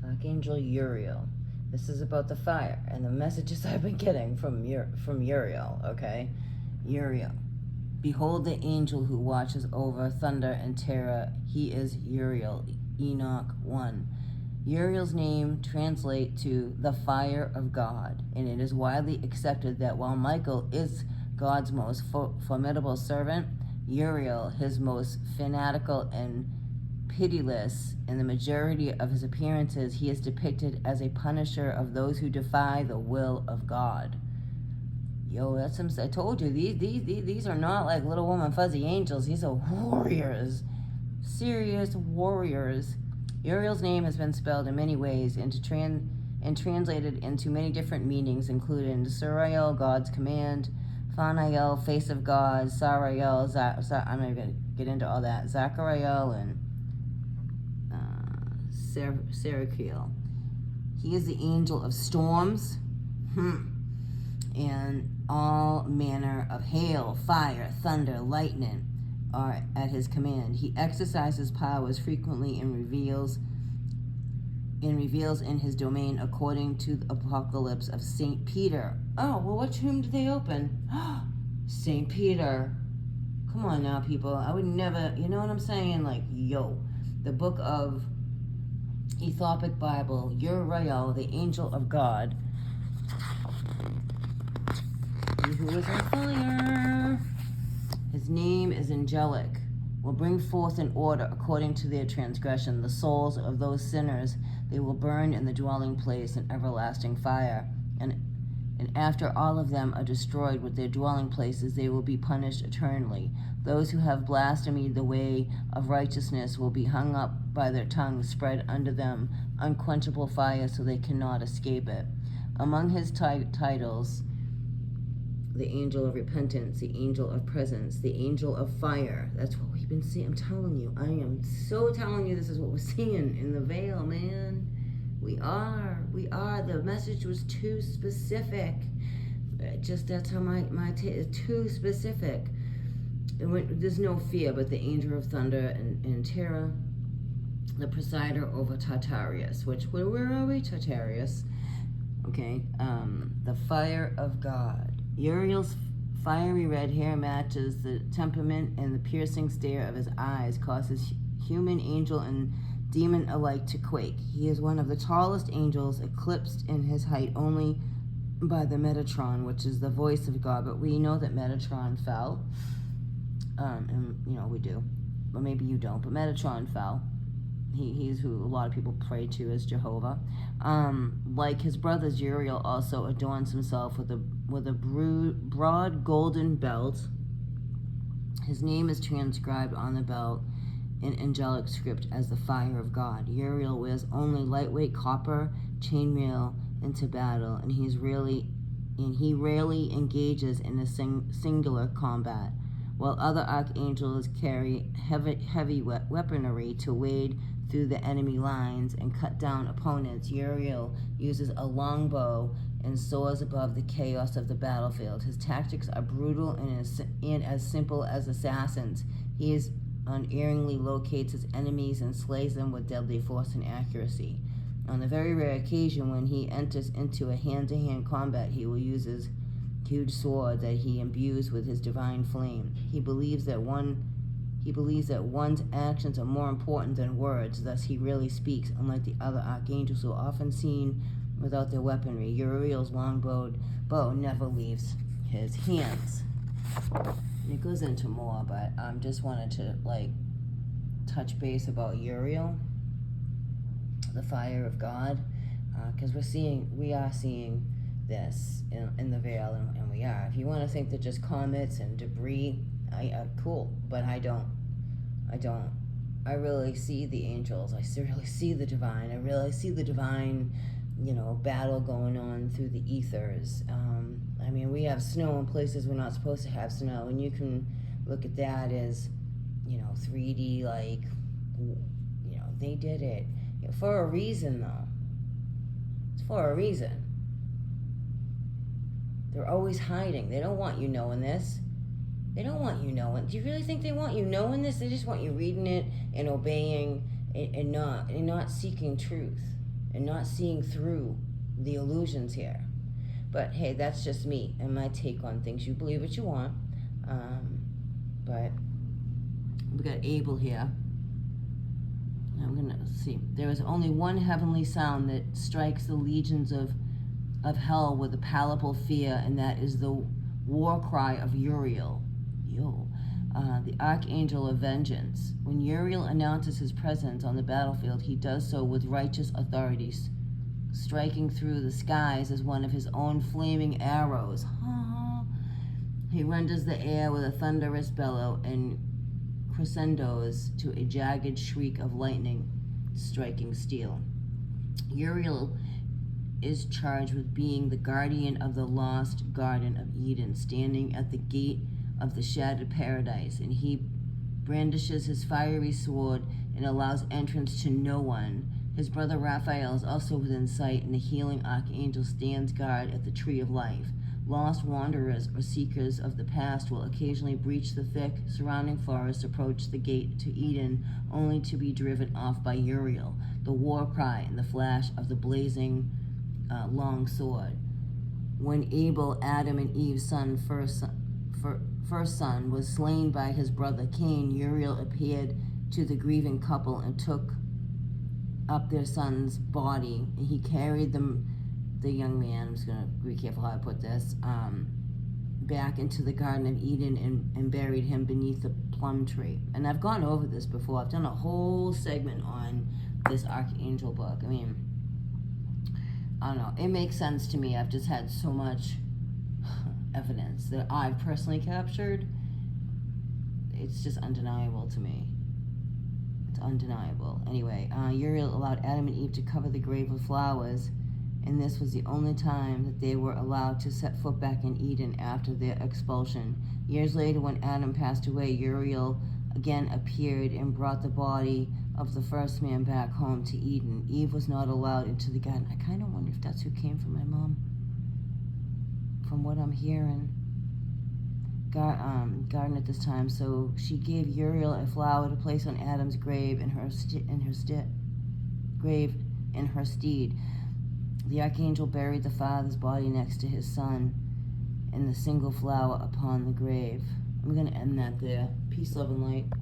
Archangel Uriel. This is about the fire and the messages I've been getting from Uriel, okay? Uriel. Behold the angel who watches over thunder and terror. He is Uriel. Enoch 1. Uriel's name translates to the fire of God, and it is widely accepted that while Michael is God's most formidable servant, Uriel, his most fanatical and pitiless. In the majority of his appearances, he is depicted as a punisher of those who defy the will of God. Yo, that's some. I told you, these are not like little woman fuzzy angels. These are warriors, serious warriors. Uriel's name has been spelled in many ways and translated into many different meanings, including Suriel, God's command, Phanael, face of God, Sariel, I'm not going to get into all that, Zachariel, and Serakiel. He is the angel of storms, and all manner of hail, fire, thunder, lightning are at his command. He exercises powers frequently and reveals in his domain according to the Apocalypse of St. Peter. Oh, well, which room did they open? St. Peter. Come on now, people. I would never, you know what I'm saying? Like, yo, the book of Ethiopic Bible, Uriel, the angel of God. He who is on fire. His name is angelic, will bring forth in order according to their transgression the souls of those sinners. They will burn in the dwelling place in everlasting fire. And after all of them are destroyed with their dwelling places, they will be punished eternally. Those who have blasphemed the way of righteousness will be hung up by their tongues, spread under them unquenchable fire so they cannot escape it. Among his titles, the angel of repentance, the angel of presence, the angel of fire. That's what we've been seeing. I'm telling you, I am so telling you, this is what we're seeing in the veil, man. We are. The message was too specific. Just that's how my too specific. There's no fear, but the angel of thunder and terror, the presider over Tartarus, where are we? Tartarus. Okay. The fire of God. Uriel's fiery red hair matches the temperament, and the piercing stare of his eyes causes human, angel, and demon alike to quake. He is one of the tallest angels, eclipsed in his height only by the Metatron, which is the voice of God. But we know that Metatron fell. And, you know, we do. But maybe you don't. But Metatron fell. He's who a lot of people pray to as Jehovah. Like his brothers, Uriel also adorns himself with a broad golden belt. His name is transcribed on the belt in angelic script as the fire of God. Uriel wears only lightweight copper chainmail into battle, and he rarely engages in a singular combat, while other archangels carry heavy weaponry to wade through the enemy lines and cut down opponents. Uriel uses a longbow and soars above the chaos of the battlefield. His tactics are brutal and as simple as assassins. He unerringly locates his enemies and slays them with deadly force and accuracy. On the very rare occasion when he enters into a hand-to-hand combat, he will use his huge sword that he imbues with his divine flame. He believes that one's actions are more important than words, thus he rarely speaks, unlike the other archangels who are often seen without their weaponry. Uriel's long bow never leaves his hands. And it goes into more, but I just wanted to touch base about Uriel, the fire of God, because we are seeing this in the veil, and we are. If you want to think that just comets and debris, cool, but I don't. I really see the angels. I really see the divine. I really see the divine, battle going on through the ethers. We have snow in places we're not supposed to have snow, and you can look at that as, 3D, they did it for a reason, though. It's for a reason. They're always hiding. They don't want you knowing this. They don't want you knowing. Do you really think they want you knowing this? They just want you reading it and obeying and not seeking truth and not seeing through the illusions here. But hey, that's just me and my take on things. You believe what you want. But we got Abel here. I'm gonna see. There is only one heavenly sound that strikes the legions of hell with a palpable fear, and that is the war cry of Uriel. The Archangel of Vengeance. When Uriel announces his presence on the battlefield, he does so with righteous authorities, striking through the skies as one of his own flaming arrows. He renders the air with a thunderous bellow and crescendos to a jagged shriek of lightning striking steel. Uriel is charged with being the guardian of the lost Garden of Eden, standing at the gate of the shattered paradise, and he brandishes his fiery sword and allows entrance to no one. His brother Raphael is also within sight, and the healing archangel stands guard at the tree of life. Lost wanderers or seekers of the past will occasionally breach the thick surrounding forest, approach the gate to Eden, only to be driven off by Uriel, the war cry and the flash of the blazing long sword. When Abel, Adam and Eve's first son, was slain by his brother Cain, Uriel appeared to the grieving couple and took up their son's body, and he carried the young man, I'm just going to be careful how I put this, back into the Garden of Eden and buried him beneath the plum tree. And I've gone over this before. I've done a whole segment on this Archangel book. I mean, I don't know. It makes sense to me. I've just had so much evidence that I've personally captured. It's just undeniable to me. It's undeniable. Anyway, Uriel allowed Adam and Eve to cover the grave with flowers, and this was the only time that they were allowed to set foot back in Eden after their expulsion. Years later, when Adam passed away, Uriel again appeared and brought the body of the first man back home to Eden. Eve was not allowed into the garden. I kind of wonder if that's who came from my mom, from what I'm hearing. Garden at this time, so she gave Uriel a flower to place on Adam's grave in her stead. The archangel buried the father's body next to his son and the single flower upon the grave. I'm going to end that there. Peace, love, and light.